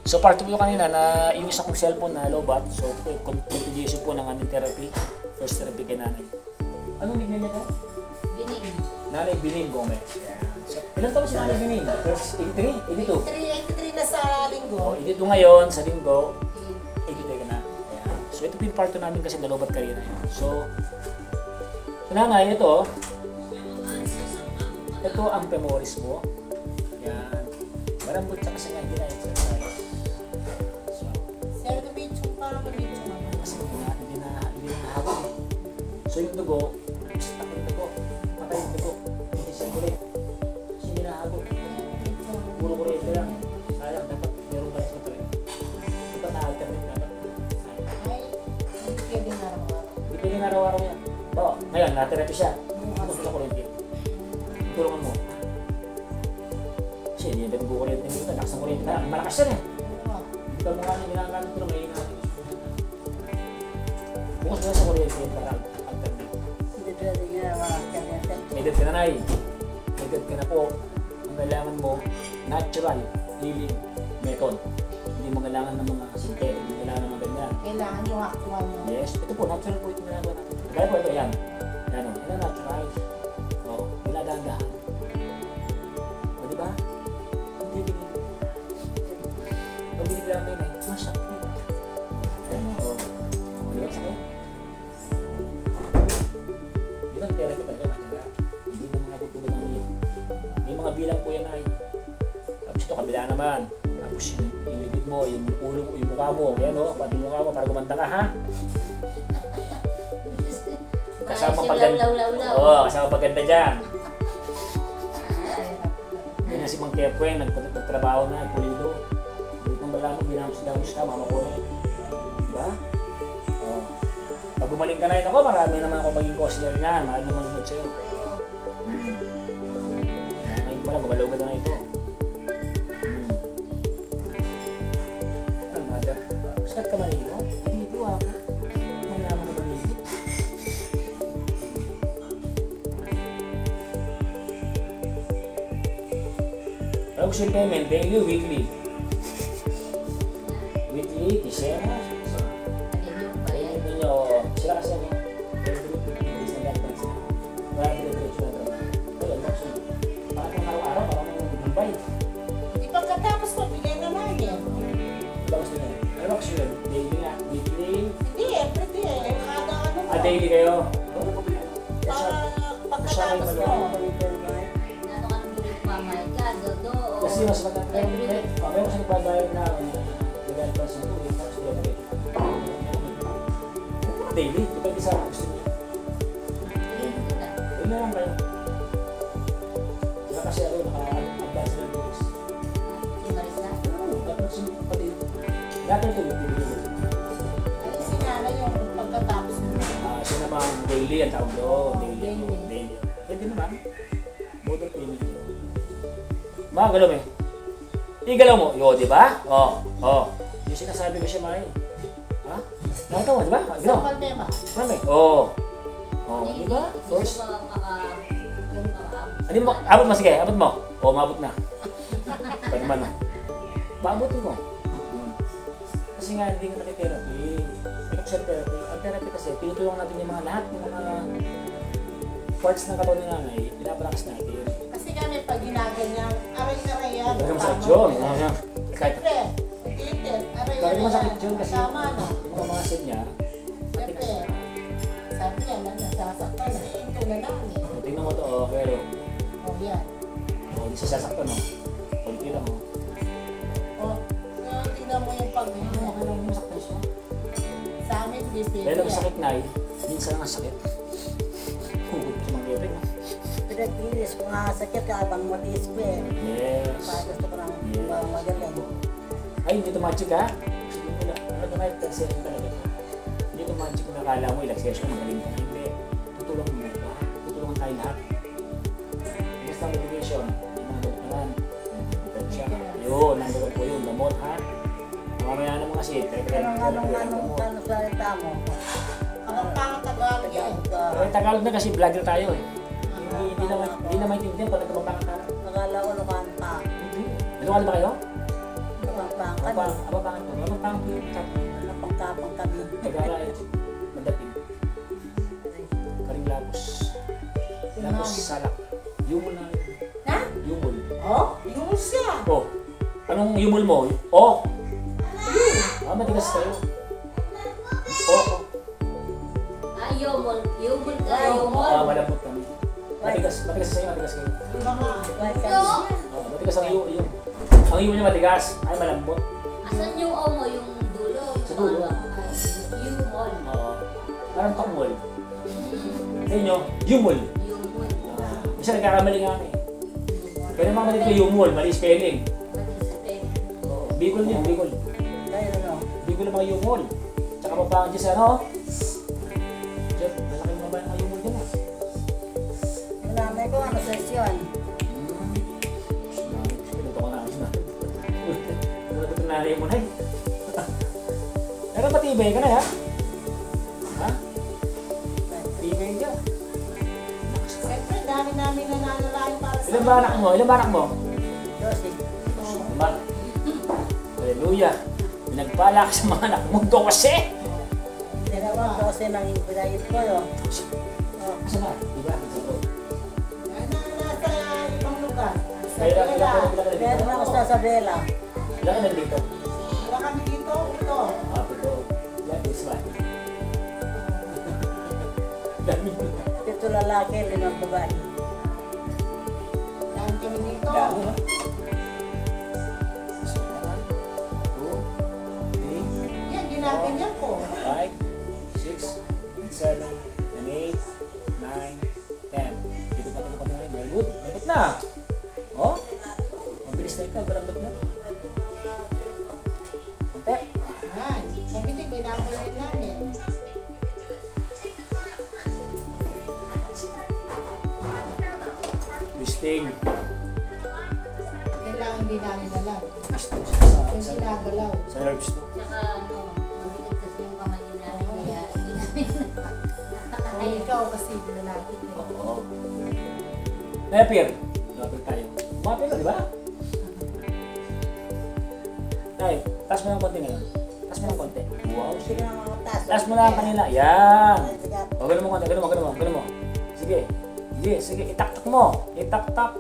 So part 2 po kanina na yung isa kong cellphone na lobat. So continuation po ng aming therapy. First therapy kay nanay. Anong nickname niya ka? Bining. Nanay Bining Gomez. Yan. So, ilan taon si Nanay Bining? First 83? 82? 83 na sa linggo. Oh, 82 ngayon sa linggo. 83 ka na. Ayan. So ito po yung part 2 namin kasi nalobat kanina. So nanay, ito ang femoris mo. Yan. Marambot sa kasi nga hindi na exercise. So, Sir, nabitsong pa ako dito. kasi hindi na habang. So yung dugo, stuck yung dugo. Patay yung dugo. Hindi circulate. Kasi hindi na habang. Puro kuryente lang. Sayang, dapat meron tayo sa tuloy. Ito na-alternate dapat. Ay, hindi pwede nga araw-araw. Hindi pwede nga araw-araw yan. Oo, ngayon, na-therapy siya. Gusto sa kuryente. Tulungan mo. Kasi hindi na pwede kuryente nito. Lakas ng kuryente na. Malakas yan eh. Hindi ka mukha niya ginagamit pero may ginagamit. Bukas mo sa kuryente para alternate. Hindi pwede nga araw-araw. Edad ka na nay. Edad ka na po. Ang kailangan mo, natural healing method. Hindi mo kailangan ng mga synthetic. Hindi mo kailangan ng mga ganyan. Kailangan yung actual mo. Yes, ito po, natural po ito ginagawa natin. Kaya po ito, yan. Yan o, yan ang natural. O, pinadahan-dahan. O, di ba? Hindi binigay. Pag binigay lang kayo na, masakit. Ayan o. O, di ba sakit? Yun ang therapy talaga, mataga. Hindi na mga tutulog ng iyon. May mga bilang po yan ay. Tapos ito, kabila naman. Tapos yung libid mo, yung ulo, yung mukha mo. Yan o, pati yung mukha mo para gumanda ka, ha? Kasama paganda. Oo, kasama paganda dyan. Yan si Mang Kepwe, nagtrabaho na, pulido. Hindi kong malaman, binamos ka, mama ko na. Diba? Oo. Pag gumaling ka na yun ako, marami naman ako maging counselor niyan. Marami naman naman sa'yo. Ngayon pala, gumalaw ka na ito. Ano, mother? Sakit ka maligo? Dito ako. Malaman ka maligo? Huwag siya payment, daily, weekly. Weekly, December. Payment ninyo, sila kasi ano, every 15 days na guidance na. Kaya dire-diretso na trabaho. Kaya, actually, bakit ang araw-araw, parang may nagbibay. Di pagkatapos ko, bigay naman yan. Tapos na yun. Pero actually, daily nga, weekly. Hindi, everyday. Kada ano mo. Daily kayo. Para pagkatapos ko. Kasi mas maganda. Meron kasi nagbabayad na legal person to, tapos diretso. Daily, depende sa gusto niyo. Yun na lang kayo. Sila kasi ako, naka-advance na rules. Tapos yung pati, dati ito yung bibigyan mo. Ay, sinala yung pagkatapos mo. Siya naman, daily ang tawag doon. Daily. Pwede naman. Motor payment. Mga galaw eh. Igalaw mo. Yo, di ba? Yung sinasabi ko siya, May. Ha? Nakatawa, di ba? Sa problema. Mami. Di ba? First. Ano mo? Abot mo, sige. Abot mo. Mabot na. Pwede man na. Maabotin mo. Kasi nga, hindi ka nakitherapy. Therapy. Ang therapy kasi, pinutulong natin yung mga lahat, yung mga parts ng katawan ni nanay, pinapalakas natin. Kasi kami pag ginaganyan, aray-aray yan. Talagang masakit yun. Siyempre, itit, aray-aray Talagang masakit yun kasi tama na. yung mga muscle niya, Siyempre, sabi niya, nasasaktan na. Ito na lang eh. tingnan mo to, pero Yan. hindi siya sasaktan, no? Kunti lang, no? Tingnan mo yung pag Okay lang, masaktan siya. sa amin, bibig. Dahil ang sakit na minsan ang sakit. Hugot ko sa mga kepek, no? Pinag-inis ko nga sakit ka, abang matis ko eh. Yes. Kaya gusto ko lang Yes. magaling. Ay, hindi ito magic, ha? Sige mo lang. Ano na ito? Kasi talaga ito. Hindi ito magic kung nakala mo, ilang session, magaling ka. Hindi. Tutulong mo ito. Tutulungan tayo lahat. Basta motivation. Yung mga gamot naman. Siya. Yun, nandun po yun. Gamot, ha? Mamaya na mo kasi. Pero anong salita mo? Ang pangatagal yan. Tagalog na kasi vlogger tayo eh. Hindi na maintindihan pag nagkababang ka. Akala ko Lucanta. Hindi. Ano ba kayo? Lucanta Ababang kami. Ababangan to. Ababangan to yung chat. Napangkapang kami. Nagara ito. Madating. Karing lapos. Lapos salak. Yumol na. Ha? Yumol. Oh, yung siya. Oh. Anong yumol mo? Oh. Matigas tayo. Oh. Yumol. Yumol ka, yumol. Malambot kami. Matigas sa'yo, matigas kayo. Matigas ang yung. Ang iyo niya matigas. Ay, malambot. Asan yung mo, yung dulo? Sa dulo. Yumol. Parang takmol. Sa inyo, yumol. Yumol. Isa nagkakamali nga kami. Pero mga mali ko yumol, mali spelling. Bicol yun, Bicol. Ayun ano. Bicol ang mga yumol. Tsaka pa pang Diyos, ano? Jeff, malaki mga bayan mga yumol dyan ah. Yung nanay ko, ano sesyon? Pinuto ko na. Pinuto ko na nanay mo na eh. Pero matibay ka na ha? Ha? Tibay ka. Siyempre, dami namin nananalain para sa... Ilan ba anak mo? Ilan ba anak mo? Josie. Naman. Hallelujah. Pinagpala ka sa mga anak mo. 12! Dalawang 12 nang pinayit ko yun. Asa na? Diba? Nasa ibang lugar. Sa Kaya lang, Bela. Meron ako sa Isabela. Ilan ka nandito? Wala kami dito, ito. Pero, yan, this one. Dami. Ito lalaki, 5 babae. Dami kami dito. Dami, no? So, 1, 2, Yan, ginaganyan ko. 3, 4, 5, 6, 7, and 8, 9, 10. Dito pa tayo pa tayo. Very good. Lambot na. Oh? Mabilis na ikaw. Lambot na. Konti. Yan. Mabitig, binakulit namin. Twisting. Yan lang hindi namin alam. Twisting Yung sinagalaw. sa nerves to. Tsaka, mabigat kasi yung kamay ni nanay, kaya hindi namin Ay, ikaw kasi lalaki. Oo. Napir. Napir tayo. Mapir ka, di ba? Tay, taas mo ng konti ngayon. Taas mo ng konti. Wow, Sige sige. na mga taas. Taas mo na ang kanila. Yan. Sige. O, ganun mo konti. Ganun mo. Sige. Sige. Itaktak mo. Tak.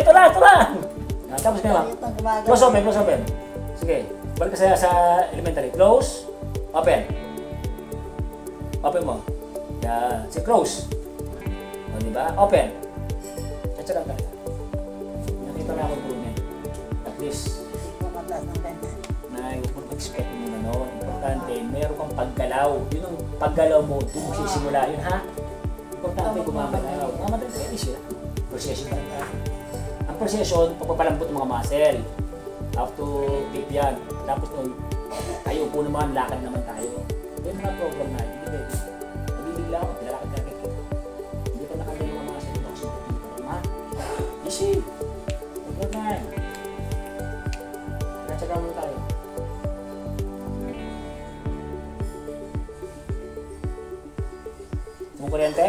Ito lang. Tapos kayo, ma'am. Itong gumagawa. Close open. Sige. Balik ka sa elementary. Close. Open. Open mo. Yan. Sige, close. O, diba? Open. Tsaka ka. Nakita na ako improvement. At least, Mataas ng ganyan. na huwag mong expect mo na noon. Importante, meron kang paggalaw. Yun ang paggalaw mo. Doon mo sisimula yun, ha? Importante, gumagalaw. Mga madali kayo siya. Procession pa rin tayo. Ang procession, pagpapalambot ng mga muscle. Have to keep yan. Tapos nun, tayo po naman, lakad naman tayo. Yung mga program na, hindi pwede. Nabibigla ako, pinalakad ka kita. Hindi pa nakagay yung mga muscle. Hindi ako sinutin. Ha? Easy. Program na yan. Natsaga mo tayo. Itong kuryente?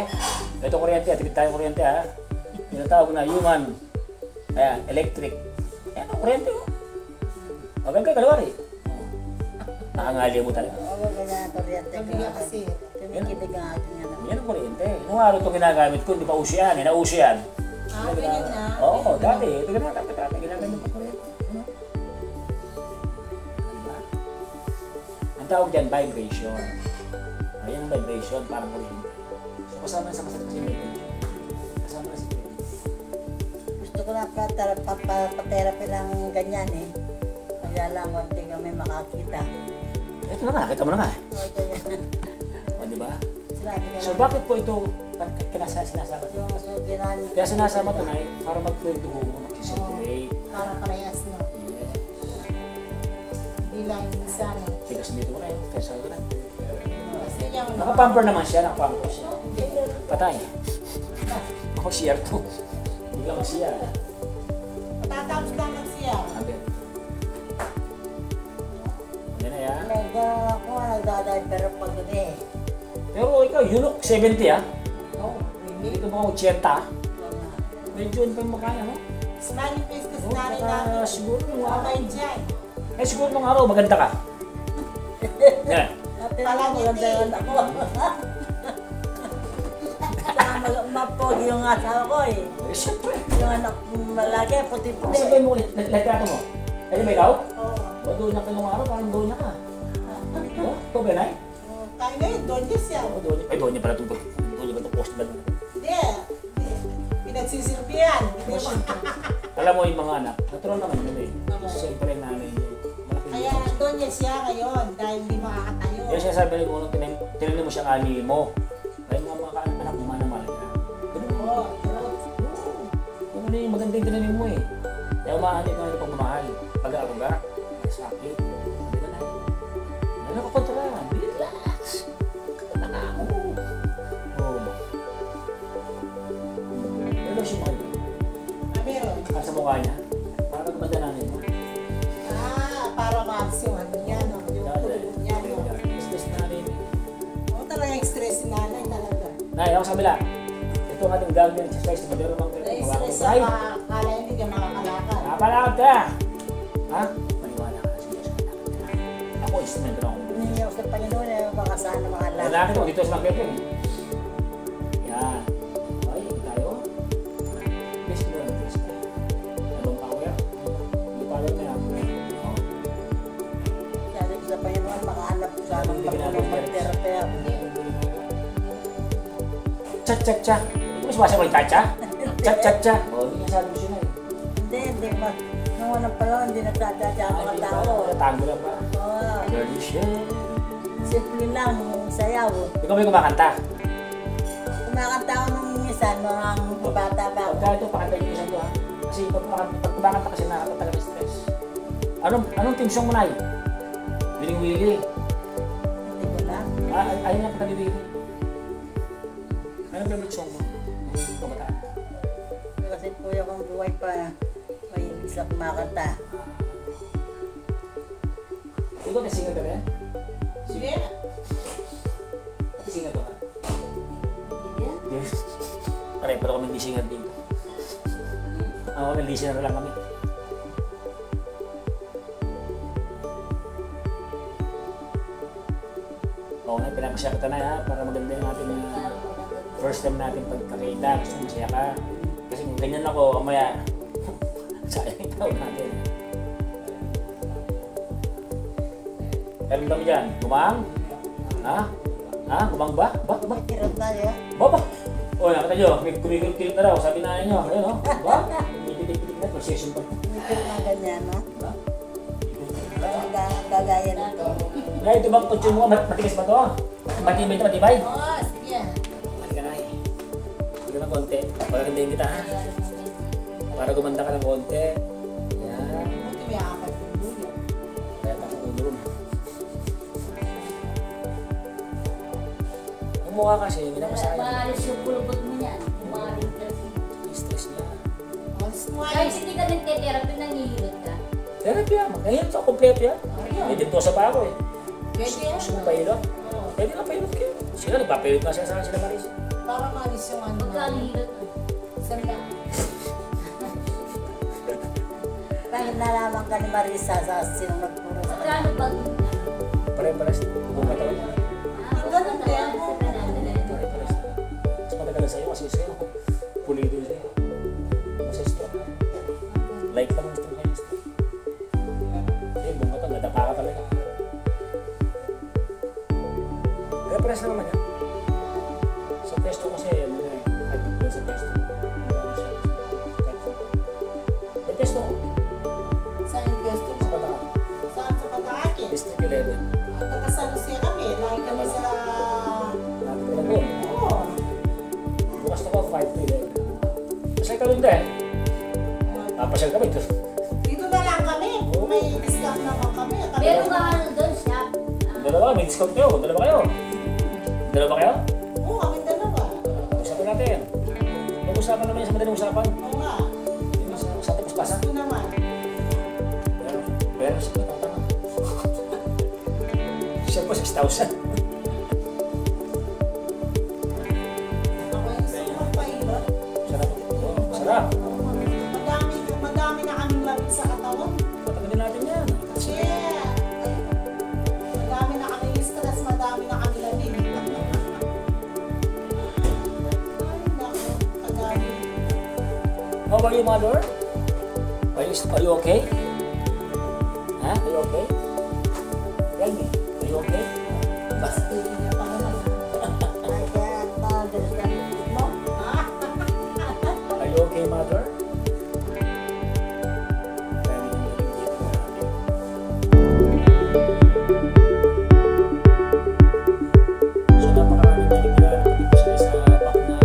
Ito kuryente, atipid tayo kuryente ha. Yung tawag na human. Ayan, electric. Ayan ang kuryente oh. Abang ka, kalawari. Nakangali mo talaga. Oo, ganyan ang kuryente. Sabi nga kasi, Tumikilig ang aking ano. Yan ang kuryente. Nung araw ito ginagamit ko, hindi pa uso yan. Nauso yan. ganyan na. Oo, dati. Ito ginagamit dati. Ginagamit pa kuryente. Ano? Diba? Ang tawag dyan, vibration. Ayan ang vibration, parang kuryente. So, kasama na sa masakit kasi yung vibration. Kasama na si kuryente. Gusto ko na pa-therapy lang ganyan eh. Kaya lang, konti kami makakita. Ito na nga, nakita mo na nga. O, di ba? So, bakit po ito sinasama? Yung sugi namin. Kaya sinasama ito na para mag-flow yung dugo mo, mag-circulate. Para parehas na. Yes. Hindi lang yung isa na. Tigas dito ko na yun. Kaya sa na. Kasi yung... Nakapamper naman siya, nakapamper siya. Patay. Ako share to. Hindi lang siya. Matatapos naman siya. Sabi. Yan na yan. Ako nagdadahil pero pag gabi. Pero ikaw, you look 70 ah. Oh, really? Dito mga 80. Medyo hindi pa makaya, no? Smiling face kasi Oo, nanay saka namin. siguro nung araw. Okay dyan. Eh siguro nung araw, maganda ka. Yan. Ate na maganda yun ako. Saka mapog yung asawa ko eh. Eh, siyempre. Yung anak malaki, puti-puti. Sabihin mo ulit, nagtrato mo. Eh, di ba ikaw? Oo. O, doon na ka nung araw, parang doon na ka. O, ito ba na eh? Tayo ngayon, doon yes yan. O, doon niya. Ay, doon niya pala itong doon niya ba itong post ba? Hindi. Pinagsisilbihan. Hindi mo. Alam mo yung mga anak, natural naman yun eh. Okay. Siyempre yung nanay niyo. malaki Kaya yun. doon yes siya ngayon dahil hindi makakatayo. Kaya siya sabi rin kung tinanin mo siya kani mo. Kaya mga anak mo manamahal ka. Ganun mo. Oo. Kung ano yung maganda yung tinanin mo eh. Kaya umahanip ka ng pagmamahal. Pag-aaruga, sakit. Di ba na? Ano ka kontra? Relax. Kata ako. Oo. Pero siya makikita. Meron. Sa mukha niya. Para gumanda namin mo. Para ma-abs yung ano niya, no? Yung tulog niya, no? Stress na rin. Oo, talagang stress si nanay talaga. Nay, ako sa kabila. Ito ang ating gagawin exercise. Madero mang Na-stress Nay, siya, kala hindi ka makakalakad. nakapalakad ka. Ha? Maniwala ka sa Diyos. Ako, instrumento lang ako. Hindi ako sa Panginoon eh, baka sana mga alam. Lalaki to, dito sa Mang Pepe. Yan. Okay, tayo. Best ko lang, best ko. Anong pa ako yan? Hindi pa alam na yan. Oh. Sabi ko sa Panginoon, makahanap ko sana ng pagtulong mag-therapy. Chat, chat, chat. Hindi mo sumasabi yung cha? Chat, chat, chat. O, hindi nga sabi ko siya na eh. Hindi. Nung unang panahon, hindi nagtatadya ang mga tao. Tango lang ba? Oo. Dirty shit. Simple lang, sayaw. Ikaw may kumakanta. Kumakanta ako nung minsan, mga bata pa ako. Pagka ito, pakanta yung isang to ha. Kasi pag kumakanta kasi nakakatagal ng stress. Anong team song mo na yun? Wiling Willy. Hindi ko lang. Ayun lang pagka ni Willy. Anong favorite song mo? Yung kumataan. Kasi kuya kong buhay pa, may isa kumakanta. Ikaw na singer ka ba yan? Sige. Singer ka ba? Yes. Pare-paro kami singer dito. Ako, listener lang kami. Oo nga, pinapasya kita na ha, para maganda yung ating first time natin pagkakita. Gusto ko masaya ka. Kasi kung ganyan ako, kamaya, sayang yung taon natin. Meron kami dyan, gumang? Ha? Ha? Gumang ba? Ba? Hirap na yun. Baba! O, nakita nyo, may kumikilip na raw, sabi na nyo, ayun o, ba? Pipitik-pitik na, procession pa. Hirap na ganyan, no? Ba? Gagaya nito. Nay, ito bang kutsun mo? Matigas ba to? Matibay ito, matibay? Oo, sige. Halika na eh. Halika na konti. Para gandahin kita ha. Para gumanda ka ng konti. Yan. Buti may apat yung dulo. Kaya ako ulo. Yung mukha kasi, minamasahe. Maalis yung kulubot mo yan. Umaring ka. Stress niya. Kahit hindi ka nagte-therapy, nanghihilot ka. Therapy ah. Ngayon ito, kompleto yan. May dintosa pa ako eh. Pwede yan. Gusto mong pahilot? Oo. Pwede lang pahilot kayo. Sila, nagpapahilot nga siya sila Maris. Para maalis yung ano. Magkano hilot mo? Sanda. Bakit nalaman ka ni Marisa sa sinong nagpuro sa kanya? Magkano pag... Pare-pares. Bumatagal na. Ganun din ako. Pare-pares. Mas matagal sa'yo kasi sa'yo. Pulido sa'yo. Masistro. Like lang gusto mo kayo. Eh, bumata. Nadapa ka talaga. Pare-pares na naman yan. Sa pesto kasi, ano na eh. Agad ko sa pesto. May pesto ko. Saan yung gusto Sa mo? Pataka. Saan sa Patakin? District 11. At nakasalusin kami. Lagi kami sa... Natin ko lang doon. Oo. Bukas na ko, 5 to 11. Kasi ikaw din din. Papasyal kami. Dito na lang kami. Kung may discount naman kami. Meron ka ano doon, shop. Dalawa, may discount kayo. Dalawa kayo. Dalawa kayo? Oo, kami dalawa. Usapan natin. Mag-usapan naman yung sa madaling usapan. Oo nga. Sa tapos pasa. Gusto naman. Pero siya pa tama. Siya po 6,000. Ako yung gusto ko magpahilot. Sarap. Sarap. Madami na How are you, mother? Are you okay? Huh? Are you okay? Tell me, are you okay? Hindi niya pa naman. Ay, kaya madalas na mo. Are you okay, mother? So, napakaraming naligyan pati po sila sa back na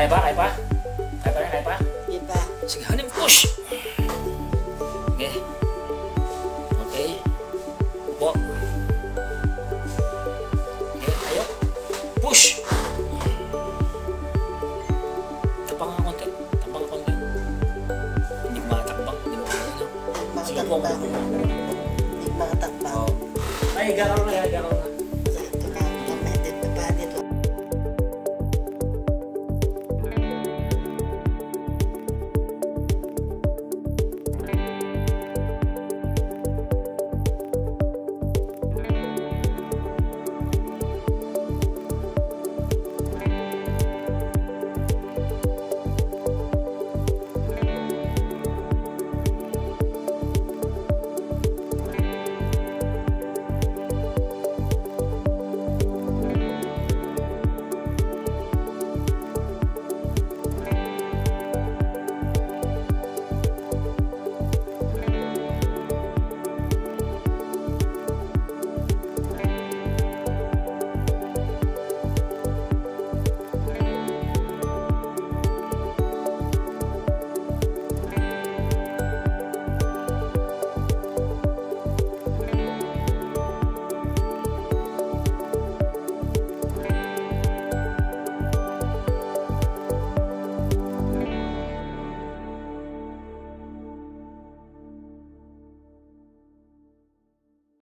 Kaya pa? Kaya pa? Kaya pa? Kaya pa? Iba. Sige, hanim, push! Okay. Okay. Upo. Okay, tayo. Push! Tapang nga konti. Tapang nga konti. Hindi ko makatakbang. Hindi mo kaya na. Sige po. Makatakbang. Hindi makatakbang. Ay, garaw na yan. Garaw na.